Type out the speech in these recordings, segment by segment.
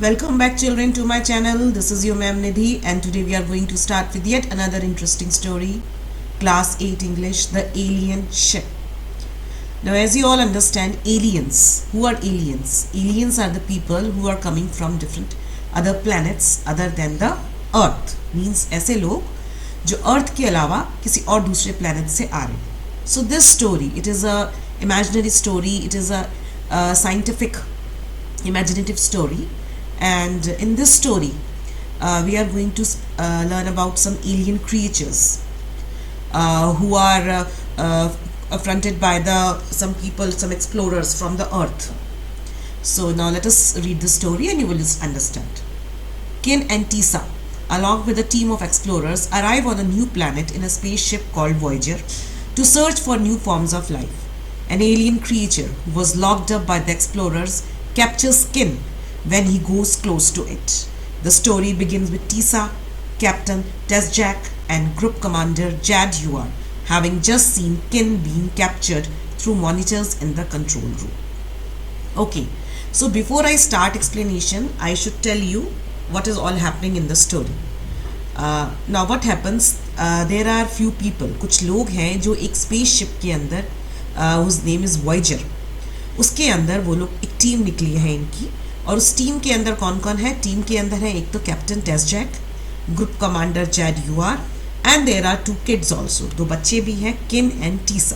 Welcome back children to my channel. This is your ma'am Nidhi and today we are going to start with yet another interesting story. Class 8 English, The Alien Ship. Now as you all understand, aliens. Who are aliens? Aliens are the people who are coming from different other planets other than the Earth. Means ऐसे लोग जो Earth के अलावा किसी और दूसरे planet से आ रहे हैं. So this story, it is a imaginary story. It is a scientific imaginative story. And in this story we are going to learn about some alien creatures who are affronted by some people, some explorers from the earth. So now let us read the story and you will understand. Kin and Tisa, along with a team of explorers, arrive on a new planet in a spaceship called Voyager to search for new forms of life. An alien creature who was locked up by the explorers captures Kin when he goes close to it. The story begins with Tisa, Captain Tezjak and Group Commander Jad Yuar having just seen Kin being captured through monitors in the control room. Okay, so before I start explanation, I should tell you what is all happening in the story. Now what happens, there are few people, कुछ लोग हैं जो एक spaceship के अंदर, whose name is Voyager, उसके अंदर वो लोग एक टीम निकली है इनकी. और उस टीम के अंदर कौन कौन है? टीम के अंदर है एक तो कैप्टन टेस्जैक, ग्रुप कमांडर जैड यूआर and there are 2 kids also. 2 बच्चे भी हैं, Kin and Tessa.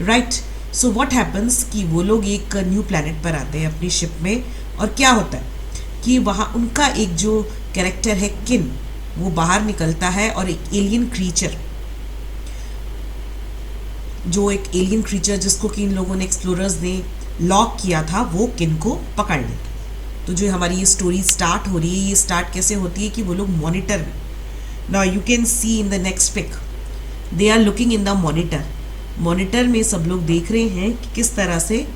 Right. So what happens कि वो लोग एक न्यू प्लैनेट पर आते हैं अपनी शिप में. और क्या होता है कि वहाँ उनका एक जो कैरेक्टर है किन, वो बाहर निकलता है और एक एलियन क्रीचर, जो एक एलियन क्रीचर जिसको कि इन लोगों ने, एक्सप्लोरर्स ने लॉक किया था, वो किन को पकड़ लेता. तो जो हमारी ये स्टोरी स्टार्ट हो रही है, ये स्टार्ट कैसे होती है कि वो लोग मॉनिटर में, now you can see in the next pic, they are looking in the monitor. Monitor में सब लोग देख रहे हैं कि किस तरह से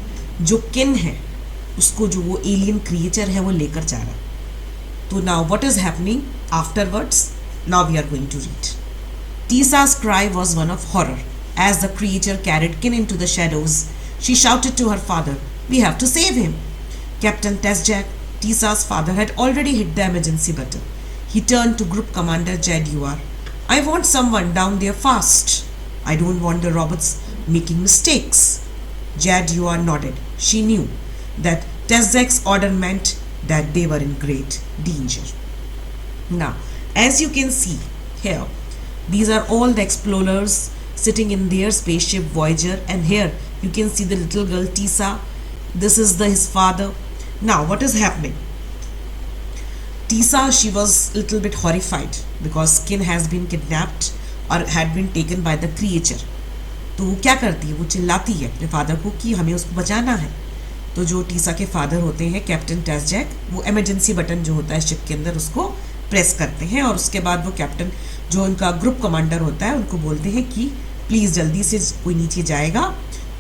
जो किन है उसको, जो वो एलियन क्रिएचर है, वो लेकर जा रहा है. तो now what is happening afterwards, now we are going to read. Tisa's cry was one of horror as the creature carried Kin into the shadows. She shouted to her father, "We have to save him." Captain Tezjak, Tisa's father, had already hit the emergency button. He turned to Group Commander Jad Yuar. "I want someone down there fast. I don't want the robots making mistakes." Jad Yuar nodded. She knew that Tezjak's order meant that they were in great danger. Now, as you can see here, these are all the explorers sitting in their spaceship Voyager, and here you can see the little girl Tisa. This is his father. Now what is happening? Tisa, she was little bit horrified because Kin has been kidnapped or had been taken by the creature. तो वो क्या करती है? वो चिल्लाती है अपने father को कि हमें उसको बचाना है. तो जो टीसा के फादर होते हैं कैप्टन टेस्जैक, वो इमरजेंसी बटन जो होता है शिप के अंदर उसको प्रेस करते हैं और उसके बाद वो कैप्टन, जो उनका ग्रुप कमांडर होता है, उनको बोलते हैं कि प्लीज़ जल्दी से कोई नीचे जाएगा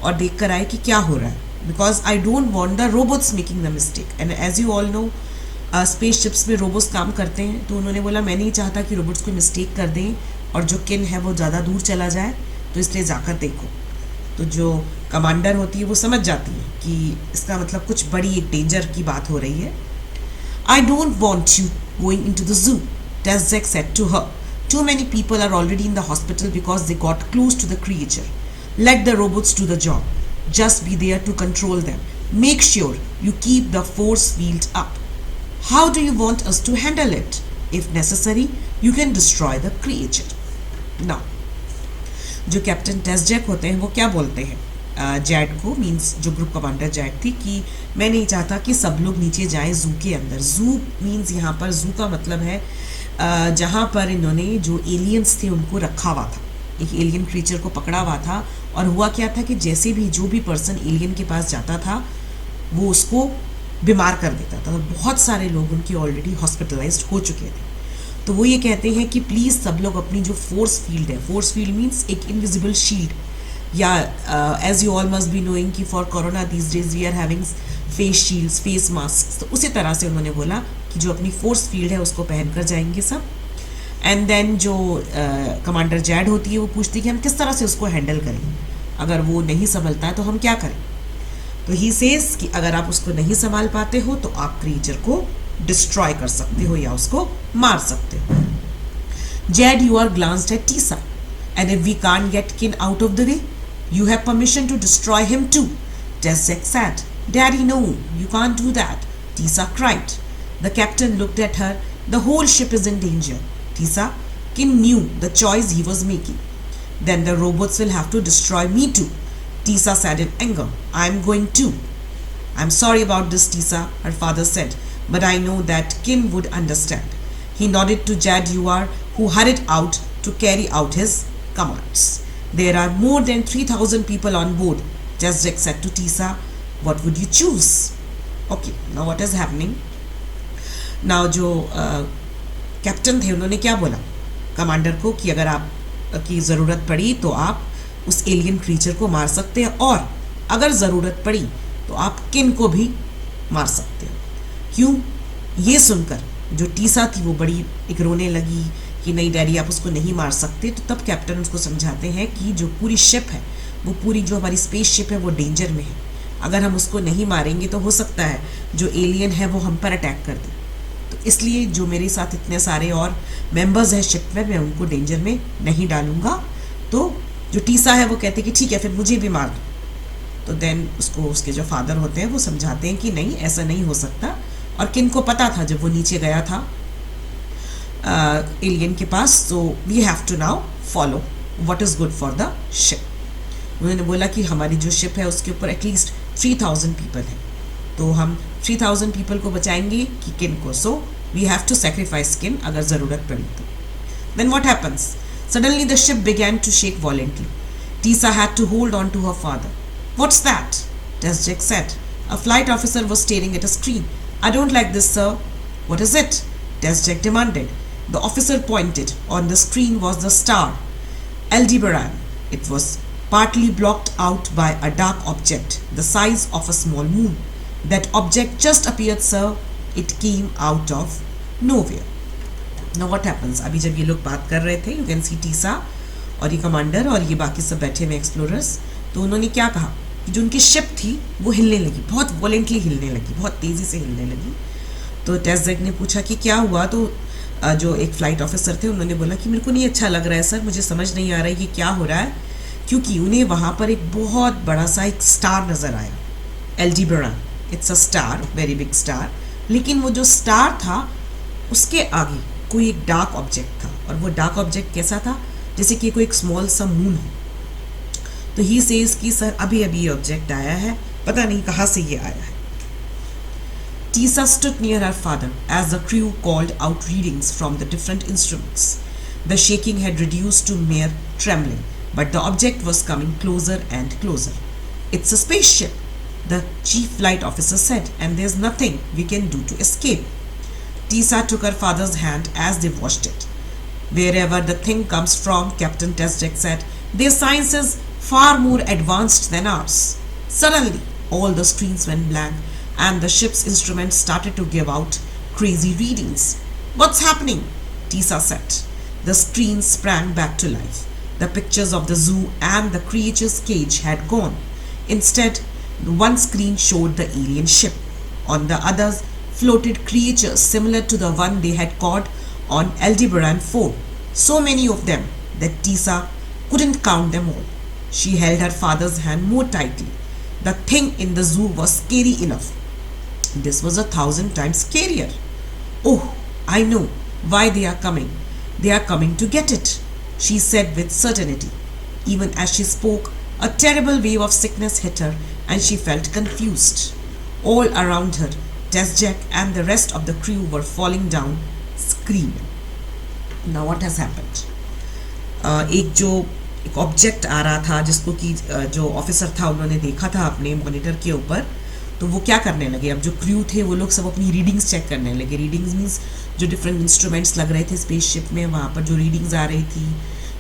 और देख कर आए कि क्या हो रहा है, because I don't want the robots making the mistake. And as you all know, space ships में रोबोट्स काम करते हैं. तो उन्होंने बोला मैं नहीं चाहता कि रोबोट्स कोई मिस्टेक कर दें और जो किन है वो ज़्यादा दूर चला जाए, तो इसलिए जाकर देखो. तो जो कमांडर होती है वो समझ जाती है कि इसका मतलब कुछ बड़ी एक डेंजर की बात हो रही है. I don't want you going in to the zoo, Tezjak said to her. Too many people are already in the hospital because they got close to the creature. Let the robots do the job. Just be there to control them. Make sure you keep the force field up. How do you want us to handle it? If necessary, you can destroy the creature. Now, जो captain टेस्जैक होते हैं वो क्या बोलते हैं Z को, means जो group commander Z थी, कि मैं नहीं चाहता कि सब लोग नीचे जाएं जू के अंदर. जू मीन्स यहाँ पर, जू का मतलब है जहाँ पर इन्होंने जो एलियंस थे उनको रखा हुआ था, एक एलियन क्रीचर को पकड़ा हुआ था. और हुआ क्या था कि जैसे भी जो भी पर्सन एलियन के पास जाता था वो उसको बीमार कर देता था. और बहुत सारे लोग उनके ऑलरेडी हॉस्पिटलाइज्ड हो चुके थे. तो वो ये कहते हैं कि प्लीज़ सब लोग अपनी जो फोर्स फील्ड है, फोर्स फील्ड मीन्स एक इनविजिबल शील्ड, या as you all must be knowing कि for corona these days we are having face shields, face mask. तो उसी तरह से उन्होंने बोला कि जो अपनी फोर्स फील्ड है उसको पहन कर जाएंगे सब. एंड देन जो कमांडर जैड होती है वो पूछती है कि हम किस तरह से उसको हैंडल करें, अगर वो नहीं संभलता है तो हम क्या करें. तो ही सेज कि अगर आप उसको नहीं संभाल पाते हो तो आप क्रीचर को डिस्ट्रॉय कर सकते हो या उसको मार सकते हो. Jed, you are glanced at Tisa, and if we can't get Kin out of the way, you have permission to destroy him too. Tezek said. Daddy, no, you can't do that, Tisa cried. The captain looked at her. The whole ship is in danger. Tisa, Kin knew the choice he was making. Then the robots will have to destroy me too, Tisa said in anger. I'm going too. I'm sorry about this, Tisa, her father said, but I know that Kin would understand. He nodded to Jaguar, who hurried out to carry out his commands. There are more than 3,000 people on board, Jazdek said to Tisa. What would you choose? Okay, now what is happening? Now जो captain थे उन्होंने क्या बोला commander को कि अगर आप की ज़रूरत पड़ी तो आप उस एलियन क्रीचर को मार सकते हैं और अगर ज़रूरत पड़ी तो आप किन को भी मार सकते हैं. क्यों? ये सुनकर जो टीसा थी वो बड़ी एक रोने लगी कि नहीं डैडी आप उसको नहीं मार सकते. तो तब कैप्टन उसको समझाते हैं कि जो पूरी शिप है वो पूरी जो हमारी स्पेस शिप है वो डेंजर में है. अगर हम उसको नहीं मारेंगे तो हो सकता है जो एलियन है वो हम पर अटैक कर दे. तो इसलिए जो मेरे साथ इतने सारे और मेंबर्स हैं शिप में मैं उनको डेंजर में नहीं डालूंगा. तो जो टीसा है वो कहते हैं कि ठीक है फिर मुझे भी मार दो. तो देन उसको उसके जो फादर होते हैं वो समझाते हैं कि नहीं ऐसा नहीं हो सकता. और किन को पता था जब वो नीचे गया था एलियन के पास. So we have to now follow what is good for the ship. उन्होंने बोला कि हमारी जो शिप है उसके ऊपर एटलीस्ट 3,000 पीपल हैं तो हम 3,000 पीपल को बचाएंगे कि किन को. So we have to sacrifice किन अगर ज़रूरत पड़ी तो. Then what happens? Suddenly the ship began to shake violently. Tisa had to hold on to her father. What's that? Tezek said. A flight officer was staring at a screen. I don't like this, sir. What is it? Tezek demanded. The officer pointed. On the screen was the star, Aldebaran. It was partly blocked out by a dark object, the size of a small moon. That object just appeared, sir. It came out of nowhere. Now what happens? अभी जब ये लोग बात कर रहे थे, you can see Tessa और ये कमांडर और ये बाकी सब बैठे हुए एक्सप्लोरर्स. तो उन्होंने क्या कहा कि जो उनकी शिप थी वो हिलने लगी, बहुत वॉलेंटली हिलने लगी, बहुत तेज़ी से हिलने लगी. तो टेज़ेक ने पूछा कि क्या हुआ. तो जो एक फ़्लाइट ऑफिसर थे उन्होंने बोला कि मेरे को नहीं अच्छा लग रहा है सर, मुझे समझ नहीं आ रहा है कि क्या हो रहा है. क्योंकि उन्हें वहाँ पर एक बहुत बड़ा सा एक स्टार नज़र आया, Aldebaran. It's a star, very big star. लेकिन वो जो स्टार था उसके आगे कोई एक डार्क ऑब्जेक्ट था. और वो डार्क ऑब्जेक्ट कैसा था? जैसे कि कोई एक स्मॉल सा मून हो. तो ही सेज कि सर अभी अभी ये ऑब्जेक्ट आया है, पता नहीं कहाँ से ये आया है. Tisa stood near her father as the crew called out readings from the different instruments. The shaking had reduced to mere trembling, but the object was coming closer and closer. It's a spaceship, the chief flight officer said, and there's nothing we can do to escape. Tisa took her father's hand as they watched it. Wherever the thing comes from, Captain Tezek said, their science is far more advanced than ours. Suddenly, all the screens went blank and the ship's instruments started to give out crazy readings. What's happening? Tisa said. The screens sprang back to life. The pictures of the zoo and the creature's cage had gone. Instead, one screen showed the alien ship. On the others floated creatures similar to the one they had caught on Aldebaran 4. So many of them that Tisa couldn't count them all. She held her father's hand more tightly. The thing in the zoo was scary enough. This was 1,000 times scarier. Oh, I know why they are coming. They are coming to get it, she said with certainty. Even as she spoke, a terrible wave of sickness hit her and she felt confused. All around her, Tezek and the rest of the crew were falling down, screaming. Now what has happened? एक object आ रहा था जिसको कि जो officer था उन्होंने देखा था अपने मॉनिटर के ऊपर. तो वो क्या करने लगे, अब जो क्रू थे वो लोग सब अपनी रीडिंग्स चेक करने लगे. रीडिंग्स मीन्स जो डिफरेंट इंस्ट्रूमेंट्स लग रहे थे स्पेसशिप में, वहाँ पर जो रीडिंग्स आ रही थी,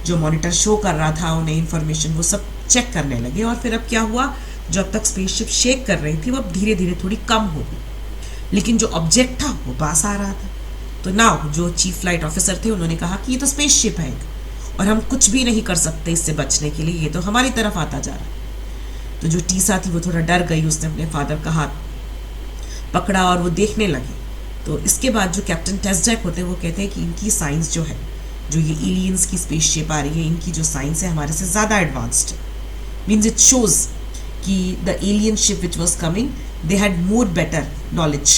जो मॉनिटर शो कर रहा था उन्हें इन्फॉर्मेशन, वो सब चेक करने लगे. और फिर अब क्या हुआ, जो अब तक स्पेसशिप शेक कर रही थी वो अब धीरे धीरे थोड़ी कम हो गई. लेकिन जो ऑब्जेक्ट था वो पास आ रहा था. तो नाउ जो चीफ फ्लाइट ऑफिसर थे उन्होंने कहा कि ये तो स्पेसशिप है और हम कुछ भी नहीं कर सकते इससे बचने के लिए, ये तो हमारी तरफ आता जा रहा है. तो जो टीसा थी वो थोड़ा डर गई. उसने अपने फादर का हाथ पकड़ा और वो देखने लगी तो इसके बाद जो कैप्टन टेस्जैक होते हैं वो कहते हैं कि इनकी साइंस जो है, जो ये एलियंस की स्पेसशिप आ रही है, इनकी जो साइंस है हमारे से ज़्यादा एडवांस्ड है. मीन्स इट शोज कि the alien ship which was coming they had more better knowledge.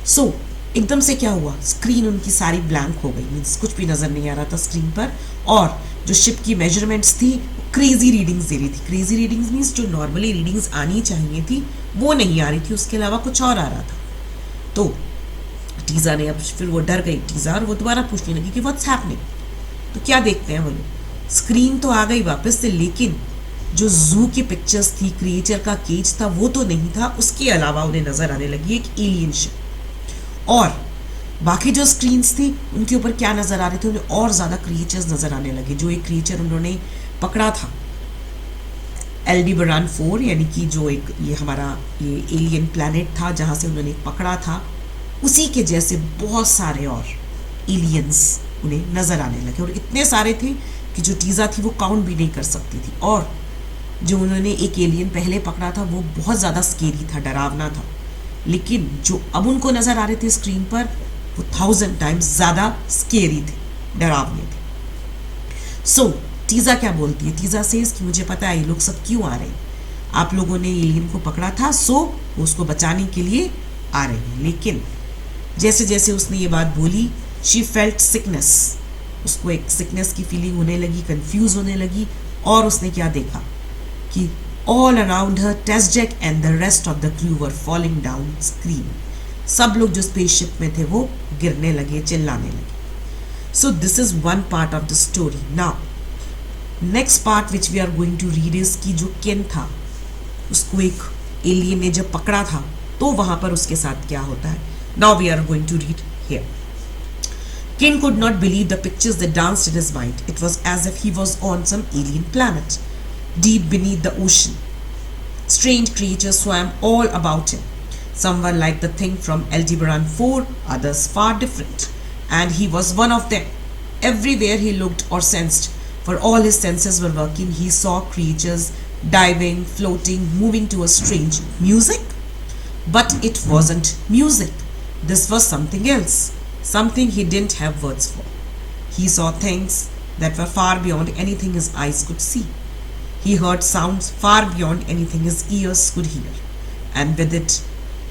So एकदम से क्या हुआ, स्क्रीन उनकी सारी ब्लैंक हो गई. मीन्स कुछ भी नज़र नहीं आ रहा था स्क्रीन पर, और जो शिप की मेजरमेंट्स थी क्रेजी रीडिंग्स दे रही थी. क्रेजी रीडिंग्स मीन्स जो नॉर्मली रीडिंग्स आनी चाहिए थी वो नहीं आ रही थी, उसके अलावा कुछ और आ रहा था. तो टीज़ा ने अब फिर वो डर गई टीज़ा, और वो दोबारा पूछने लगी कि व्हाट्स हैपनिंग. तो क्या देखते हैं वो लोग, स्क्रीन तो आ गई वापस से, लेकिन जो जू की पिक्चर्स थी, क्रिएचर का केज था, वो तो नहीं था. उसके अलावा उन्हें नजर आने लगी एक एलियन शिप. और बाकी जो स्क्रीन्स थी उनके ऊपर क्या नजर आ रहे थे, उन्हें और ज्यादा क्रिएचर्स नजर आने लगे. जो एक क्रिएचर उन्होंने पकड़ा था एल्डीबरान 4, यानी कि जो एक ये हमारा ये एलियन प्लैनेट था जहां से उन्होंने पकड़ा था, उसी के जैसे बहुत सारे और एलियंस उन्हें नजर आने लगे. और इतने सारे थे कि जो टीज़ा थी वो काउंट भी नहीं कर सकती थी. और जो उन्होंने एक एलियन पहले पकड़ा था वो बहुत ज़्यादा स्केरी था, डरावना था. लेकिन जो अब उनको नज़र आ रहे थे स्क्रीन पर वो 1000 टाइम्स ज़्यादा स्केरी थे, डरावने थे. सो टीज़ा क्या बोलती है, टीज़ा सेज कि मुझे पता है ये लोग सब क्यों आ रहे हैं. आप लोगों ने एलियन को पकड़ा था, सो वो उसको बचाने के लिए आ रहे हैं. लेकिन जैसे जैसे उसने ये बात बोली, शी फेल्ट सिकनेस, उसको एक सिकनेस की फीलिंग होने लगी, कंफ्यूज होने लगी. और उसने क्या देखा कि all around her Tesjack and the rest of the crew were falling down screaming. सब लोग जो स्पेसशिप में थे वो गिरने लगे, चिल्लाने लगे. So this is one part of the story. Now next part which we are going to read is कि जो केन था, उसको एक एलियन ने जब पकड़ा था तो वहां पर उसके साथ क्या होता है. Now we are going to read here. Ken could not believe the pictures that danced in his mind. It was as if he was on some alien planet, deep beneath the ocean. Strange creatures swam all about him. Some were like the thing from Aldebaran 4, others far different. And he was one of them. Everywhere he looked or sensed, for all his senses were working, he saw creatures diving, floating, moving to a strange music. But it wasn't music. This was something else. Something he didn't have words for. He saw things that were far beyond anything his eyes could see. He heard sounds far beyond anything his ears could hear. And with it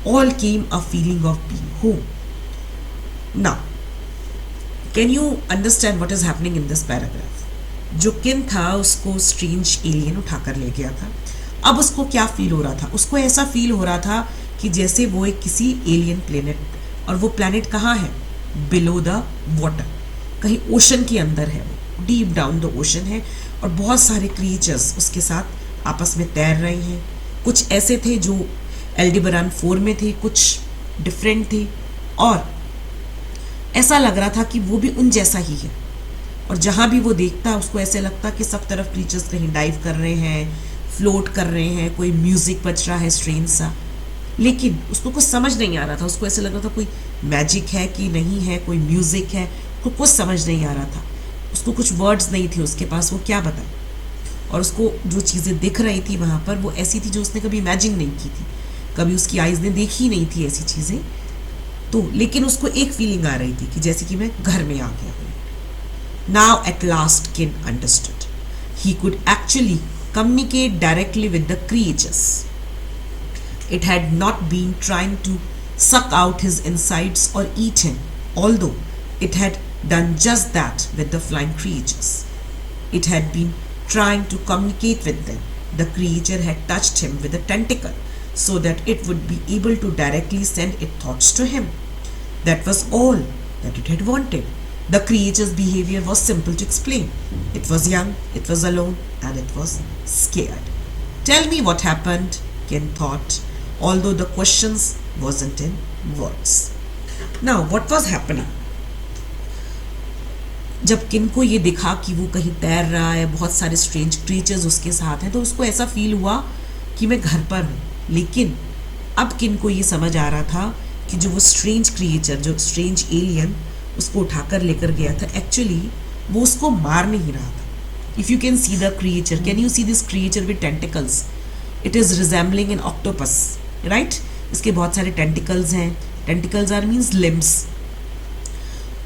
all came a feeling of being home. Now, can you understand what is happening in this paragraph? जो किन था उसको strange alien उठाकर ले गया था. अब उसको क्या फील हो रहा था, उसको ऐसा फील हो रहा था कि जैसे वो एक किसी एलियन प्लेनेट, और वो प्लेनेट कहाँ है, बिलो द वाटर, कहीं ओशन के अंदर है, वो डीप डाउन द ओशन है. और बहुत सारे क्रिएचर्स उसके साथ आपस में तैर रहे हैं. कुछ ऐसे थे जो एल्डेबरान 4 में थे, कुछ डिफरेंट थे, और ऐसा लग रहा था कि वो भी उन जैसा ही है. और जहाँ भी वो देखता उसको ऐसे लगता कि सब तरफ क्रिएचर्स कहीं डाइव कर रहे हैं, फ्लोट कर रहे हैं, कोई म्यूजिक बज रहा है स्ट्रेंज सा. लेकिन उसको कुछ समझ नहीं आ रहा था. उसको ऐसे लग रहा था कोई मैजिक है कि नहीं है, कोई म्यूजिक है, उसको कुछ समझ नहीं आ रहा था. उसको कुछ वर्ड्स नहीं थे उसके पास, वो क्या बताए. और उसको जो चीज़ें दिख रही थी वहाँ पर वो ऐसी थी जो उसने कभी इमेजिन नहीं की थी, कभी उसकी आइज़ ने देखी नहीं थी ऐसी चीज़ें. तो लेकिन उसको एक फीलिंग आ रही थी कि जैसे कि मैं घर में आ गया हूँ. नाउ एट लास्ट किन understood. He could actually communicate directly with the creatures. It had not been trying to suck out his insides or eat him, although it had done just that with the flying creatures. It had been trying to communicate with them. The creature had touched him with a tentacle so that it would be able to directly send its thoughts to him. That was all that it had wanted. The creature's behavior was simple to explain. It was young, it was alone, and it was scared. Tell me what happened, Ken thought, although the questions wasn't in words. Now, what was happening? जब किन को ये दिखा कि वो कहीं तैर रहा है, बहुत सारे स्ट्रेंज क्रीचर्स उसके साथ हैं, तो उसको ऐसा फील हुआ कि मैं घर पर हूँ. लेकिन अब किन को ये समझ आ रहा था कि जो वो स्ट्रेंज क्रिएचर, जो स्ट्रेंज एलियन उसको उठाकर लेकर गया था, एक्चुअली वो उसको मार नहीं रहा था. If you can see the creature, can you see this creature with tentacles, it is resembling an octopus, right. इसके बहुत सारे टेंटिकल्स हैं, टेंटिकल्स आर मीन्स लिम्स।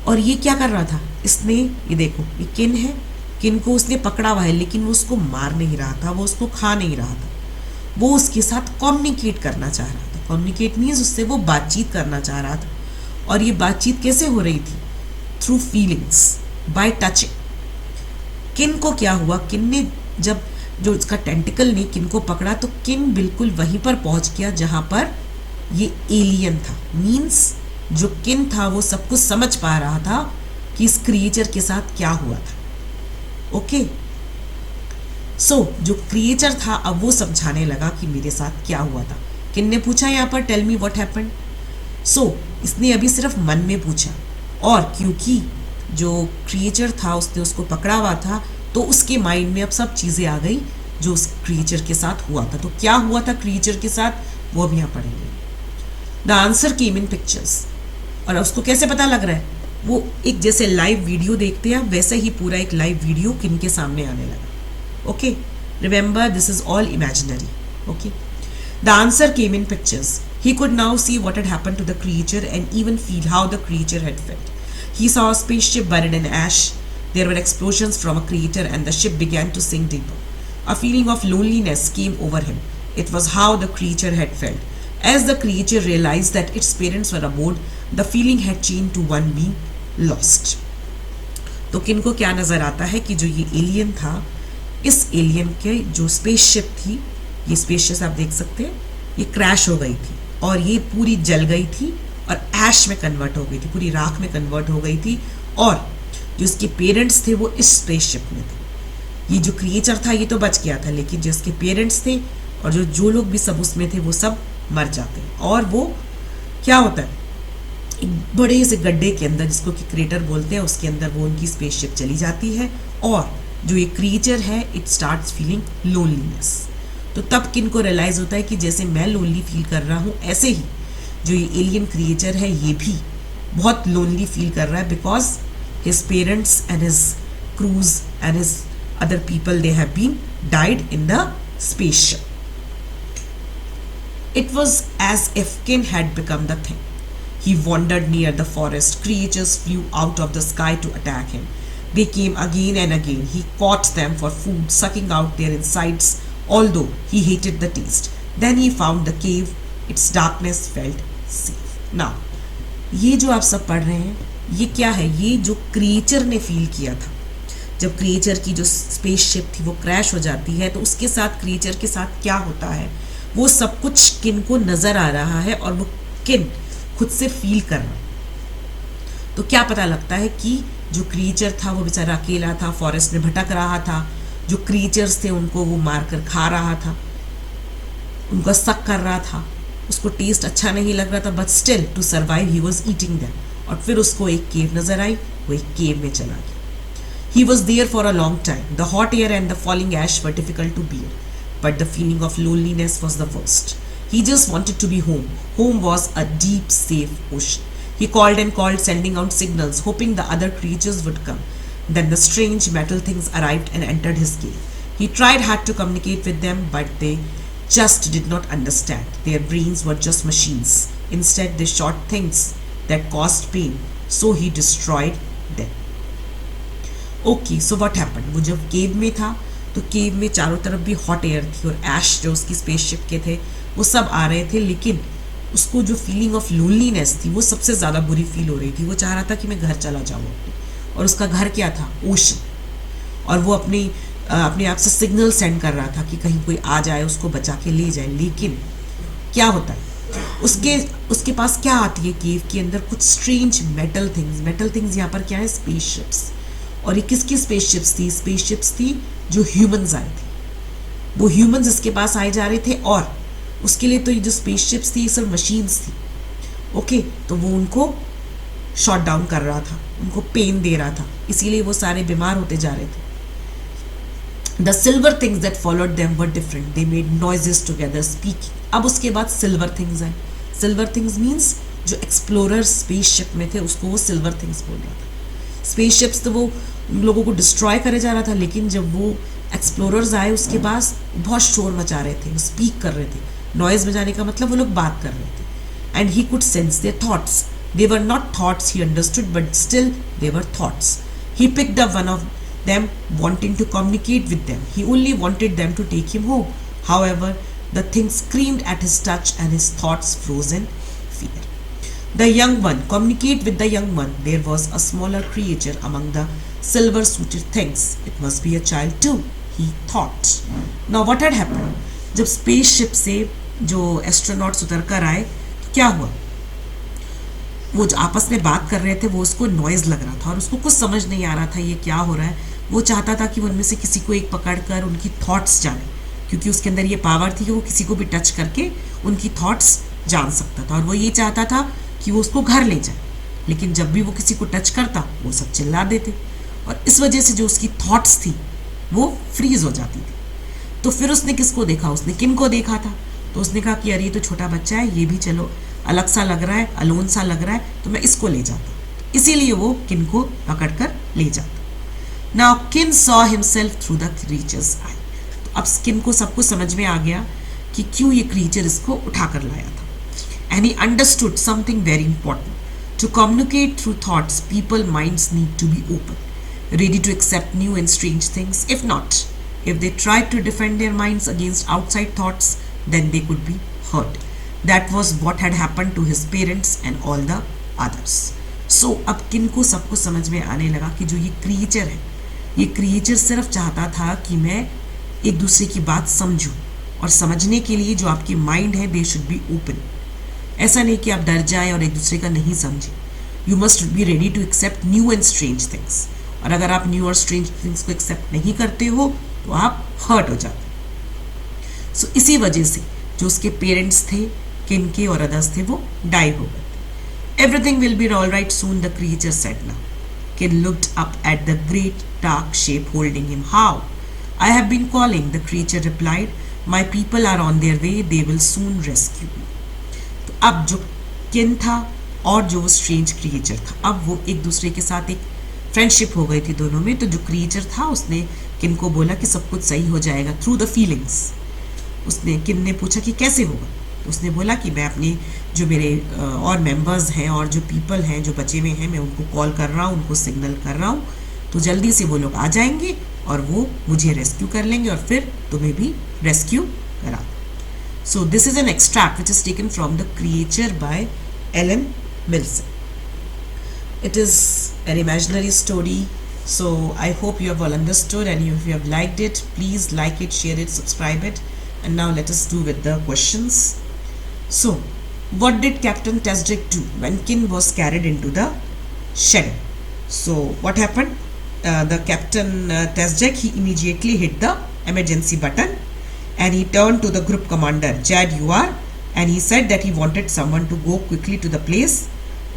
और ये क्या कर रहा था, इसने ये देखो ये किन है, किन को उसने पकड़ा हुआ है लेकिन वो उसको मार नहीं रहा था, वो उसको खा नहीं रहा था, वो उसके साथ कम्युनिकेट करना चाह रहा था। कम्युनिकेट मीन्स उससे वो बातचीत करना चाह रहा था। और ये बातचीत कैसे हो रही थी, थ्रू फीलिंग्स, बाय टचिंग। किन को क्या हुआ, किन ने जब जो उसका टेंटिकल ने किन को पकड़ा तो किन बिल्कुल वहीं पर पहुंच गया जहां पर ये एलियन था। मीन्स जो किन था वो सब कुछ समझ पा रहा था कि इस क्रिएचर के साथ क्या हुआ था। ओके, सो जो क्रिएचर था अब वो समझाने लगा कि मेरे साथ क्या हुआ था। किन ने पूछा यहाँ पर टेल मी व्हाट हैपेंड। सो इसने अभी सिर्फ मन में पूछा, और क्योंकि जो क्रिएचर था उसने उसको पकड़ा हुआ था तो उसके माइंड में अब सब चीज़ें आ गई जो उस क्रिएचर के साथ हुआ था। तो क्या हुआ था क्रिएचर के साथ वो अब यहाँ पढ़ेंगे। The answer came in pictures. और उसको कैसे पता लग रहा है, वो एक जैसे लाइव वीडियो देखते हैं वैसे ही पूरा एक लाइव वीडियो किन के सामने आने लगा। Okay, remember this is all imaginary. Okay, the answer came in pictures. He could now see what had happened to the creature and even feel how the creature had felt. He saw a spaceship buried in ash. There were explosions from a crater and the ship began to sink deeper. A feeling of loneliness came over him. It was how the creature had felt. As the creature realized that its parents were aboard, the feeling had changed to one being lost. तो किनको क्या नज़र आता है कि जो ये alien था, इस एलियन के जो स्पेसशिप थी, ये स्पेसशिप आप देख सकते हैं, ये क्रैश हो गई थी और ये पूरी जल गई थी और ऐश में कन्वर्ट हो गई थी, पूरी राख में कन्वर्ट हो गई थी। और जो इसके पेरेंट्स थे वो इस स्पेसशिप में थे। ये जो क्रिएचर था ये तो बच गया था, लेकिन जो इसके पेरेंट्स थे और जो लोग भी सब उसमें थे वो सब मर जाते हैं। और वो क्या होता है, एक बड़े से गड्ढे के अंदर जिसको कि क्रेटर बोलते हैं, उसके अंदर वो उनकी स्पेसशिप चली जाती है और जो ये क्रिएचर है इट स्टार्ट्स फीलिंग लोनलीनेस। तो तब किन को रियलाइज होता है कि जैसे मैं लोनली फील कर रहा हूँ ऐसे ही जो ये एलियन क्रिएचर है ये भी बहुत लोनली फील कर रहा है, because his parents and his crews and his other people they have been died in the spaceship. It was as if Kin had become the thing. He wandered near the forest. Creatures flew out of the sky to attack him. They came again and again. He caught them for food, sucking out their insides, although he hated the taste. Then he found the cave. Its darkness felt safe. Now, ये जो आप सब पढ़ रहे हैं ये क्या है, ये जो क्रिएचर ने फील किया था जब क्रिएचर की जो स्पेसशिप थी वो क्रैश हो जाती है, तो उसके साथ क्रिएचर के साथ क्या होता है वो सब कुछ किन को नजर आ रहा है और वो किन खुद से फील कर रहा है. तो क्या पता लगता है कि जो क्रिएचर था वो बेचारा अकेला था, फॉरेस्ट में भटक रहा था, जो क्रिएचर्स थे उनको वो मारकर खा रहा था, उनका सक कर रहा था, उसको टेस्ट अच्छा नहीं लग रहा था, but still to survive he was eating them. और फिर उसको एक केव नजर आई, वो एक केव में चला गया. He was there for a long time. The hot air and the falling ash were difficult to bear, but the feeling of loneliness was the worst. He just wanted to be home. Home was a deep, safe ocean. He called and called, sending out signals, hoping the other creatures would come. Then the strange metal things arrived and entered his cave. He tried hard to communicate with them, but they just did not understand. Their brains were just machines. Instead, they shot things that caused pain, so he destroyed them. Okay, so what happened, वो जब केव में था तो केव में चारों तरफ भी hot air थी और ऐश जो उसकी स्पेसशिप के थे वो सब आ रहे थे, लेकिन उसको जो फीलिंग ऑफ लोनलीनेस थी वो सबसे ज़्यादा बुरी फील हो रही थी. वो चाह रहा था कि मैं घर चला जाऊँ अपने, और उसका घर क्या था, ओशन. और वो अपने आप से सिग्नल सेंड कर रहा था कि कहीं कोई आ जाए उसको बचा के ले जाए. लेकिन क्या होता है उसके पास क्या आती है केव के अंदर, कुछ स्ट्रेंज मेटल थिंग्स. यहाँ पर क्या है, स्पेसशिप्स. और ये किसकी स्पेसशिप्स थी, स्पेसशिप्स थी जो ह्यूमंस आए थे. वो ह्यूमंस इसके पास आए जा रहे थे और उसके लिए तो ये जो स्पेसशिप्स थी ये सब मशीन्स थी. ओके, तो वो उनको शॉट डाउन कर रहा था, उनको पेन दे रहा था, इसीलिए वो सारे बीमार होते जा रहे थे. The silver things that followed them were different. They made noises together speaking. अब उसके बाद सिल्वर थिंग्स आए. सिल्वर थिंग्स मीन्स जो एक्सप्लोरर स्पेसशिप में थे उसको वो सिल्वर थिंग्स बोल रहा था. स्पेसशिप्स तो वो लोगों को डिस्ट्रॉय करे जा रहा था, लेकिन जब वो एक्सप्लोरर्स आए उसके पास बहुत शोर मचा रहे थे, स्पीक कर रहे थे. नॉइज़ बजाने का मतलब वो लोग बात कर रहे थे. and he could sense their thoughts. They were not thoughts he understood, but still they were thoughts. He picked up one of them, wanting to communicate with them. He only wanted them to take him home. However, the thing screamed at his touch and his thoughts froze in fear. The young one, communicate with the young one. There was a smaller creature among the silver-suited things. It must be a child too, he thought. Now what had happened? जब spaceship से जो astronauts उतर कर आए तो क्या हुआ? वो जो आपस में बात कर रहे थे वो उसको नॉइज लग रहा था और उसको कुछ समझ नहीं आ रहा था ये क्या हो रहा है. वो चाहता था कि वो उनमें से किसी को एक पकड़ कर उनकी थॉट्स जाने, क्योंकि उसके अंदर ये पावर थी कि वो किसी को भी टच करके उनकी थॉट्स जान सकता था. और वो ये चाहता था कि वो उसको घर ले जाए, लेकिन जब भी वो किसी को टच करता वो सब चिल्ला देते और इस वजह से जो उसकी थॉट्स थी वो फ्रीज हो जाती थी. तो फिर उसने किसको देखा? उसने किन को देखा था. तो उसने कहा कि अरे ये तो छोटा बच्चा है, ये भी चलो अलग सा लग रहा है, अलोन सा लग रहा है, तो मैं इसको ले जाता. इसीलिए वो किन को पकड़ कर ले जाता. Now Kin saw himself through the creature's eye. तो अब किन को सब कुछ समझ में आ गया कि क्यों ये क्रीचर इसको उठा कर लाया था. And he understood something very important. To communicate through thoughts, people's minds need to be open, ready to accept new and strange things. If not, if they tried to defend their minds against outside thoughts, then they could be hurt. That was what had happened to his parents and all the others. So, अब किनको सबको समझ में आने लगा कि जो ये क्रिएचर है, ये क्रिएचर सिर्फ चाहता था कि मैं एक दूसरे की बात समझूं, और समझने के लिए जो आपकी माइंड है, दे शुड बी ओपन. ऐसा नहीं कि आप डर जाएं और एक दूसरे का नहीं समझें. You must be ready to accept new and strange things. और अगर आप न्यू और स्ट्रेंज थिंग्स को एक्सेप्ट नहीं करते हो तो आप हर्ट हो जाते. सो इसी वजह से जो उसके पेरेंट्स थे, किन के और अदर्स थे, वो डाई हो गए. Everything will be all right soon, the creature said now. Kin looked up at the great dark shape holding him. How? I have been calling, the creature replied. My people are on their way, they will soon rescue me. अब जो किन था और जो strange creature था, अब वो एक दूसरे के साथ एक फ्रेंडशिप हो गई थी दोनों में. तो जो क्रिएचर था उसने किन को बोला कि सब कुछ सही हो जाएगा थ्रू द फीलिंग्स. उसने किन ने पूछा कि कैसे होगा. तो उसने बोला कि मैं अपने जो मेरे और मेंबर्स हैं और जो पीपल हैं जो बचे हुए हैं, मैं उनको कॉल कर रहा हूँ, उनको सिग्नल कर रहा हूँ, तो जल्दी से वो लोग आ जाएंगे और वो मुझे रेस्क्यू कर लेंगे और फिर तुम्हें भी रेस्क्यू करा. So this is an extract which is taken from The Creature by Ellen Wilson. It is an imaginary story, so I hope you have all understood, and if you have liked it, please like it, share it, subscribe it. And now let us do with the questions. So, what did Captain Tesdrick do when Kin was carried into the shed? So what happened? The Captain Tesdrick, he immediately hit the emergency button. And he turned to the group commander, Jad Yuar, and he said that he wanted someone to go quickly to the place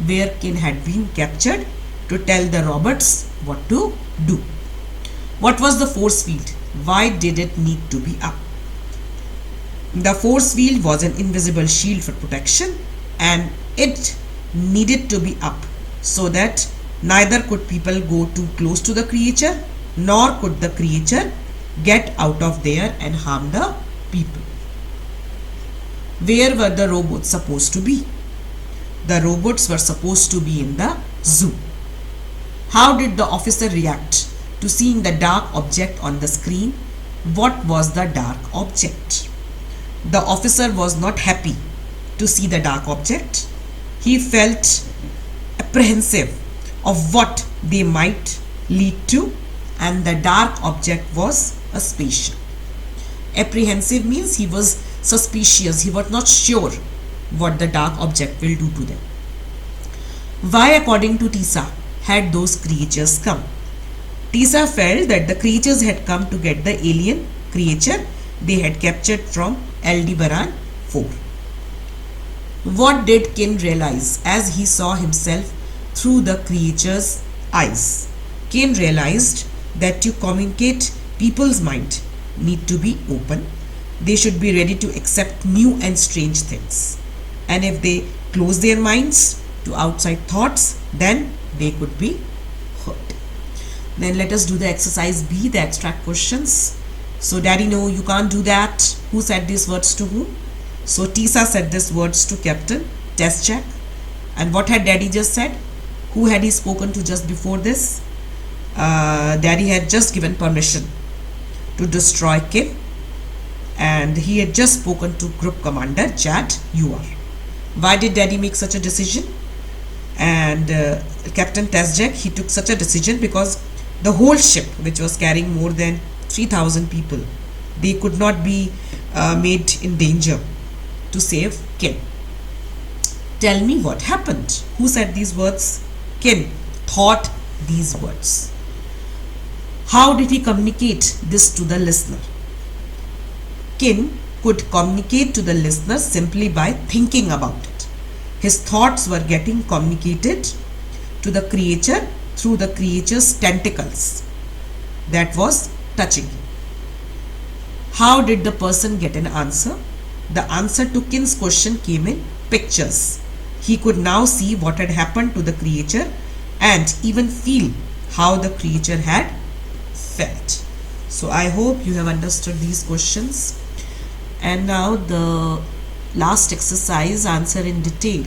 where Kin had been captured to tell the robots what to do. What was the force field? Why did it need to be up? The force field was an invisible shield for protection, and it needed to be up so that neither could people go too close to the creature, nor could the creature get out of there and harm the people. Where were the robots supposed to be? The robots were supposed to be in the zoo. How did the officer react to seeing the dark object on the screen? What was the dark object? The officer was not happy to see the dark object. He felt apprehensive of what they might lead to, and the dark object was a spaceship. Apprehensive means he was suspicious, he was not sure what the dark object will do to them. Why, according to Tisa, had those creatures come? Tisa felt that the creatures had come to get the alien creature they had captured from Aldebaran 4. What did Kin realize as he saw himself through the creature's eyes? Kin realized that to communicate, people's mind need to be open. They should be ready to accept new and strange things. And if they close their minds to outside thoughts, then they could be hurt. Then let us do the exercise B, the extract questions. So Daddy, no, you can't do that. Who said these words to whom? So Tisa said these words to Captain Tezjak. And what had Daddy just said? Who had he spoken to just before this? Daddy had just given permission to destroy Kin, and he had just spoken to Group Commander Jat Yuar. Why did Daddy make such a decision? And Captain Tezjak, he took such a decision because the whole ship, which was carrying more than 3,000 people, they could not be made in danger to save Kin. Tell me what happened. Who said these words? Kin thought these words. How did he communicate this to the listener? Kin could communicate to the listener simply by thinking about it. His thoughts were getting communicated to the creature through the creature's tentacles that was touching him. How did the person get an answer? The answer to Kin's question came in pictures. He could now see what had happened to the creature and even feel how the creature had felt. So I hope you have understood these questions. And now the last exercise, answer in detail.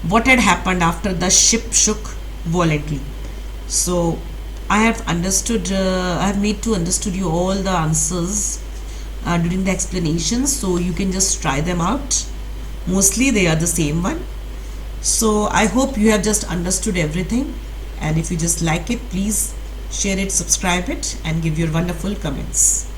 What had happened after the ship shook violently? So I have understood, I have made to understood you all the answers during the explanation, so you can just try them out. Mostly they are the same one. So I hope you have just understood everything, and if you just like it, please share it, subscribe it, and give your wonderful comments.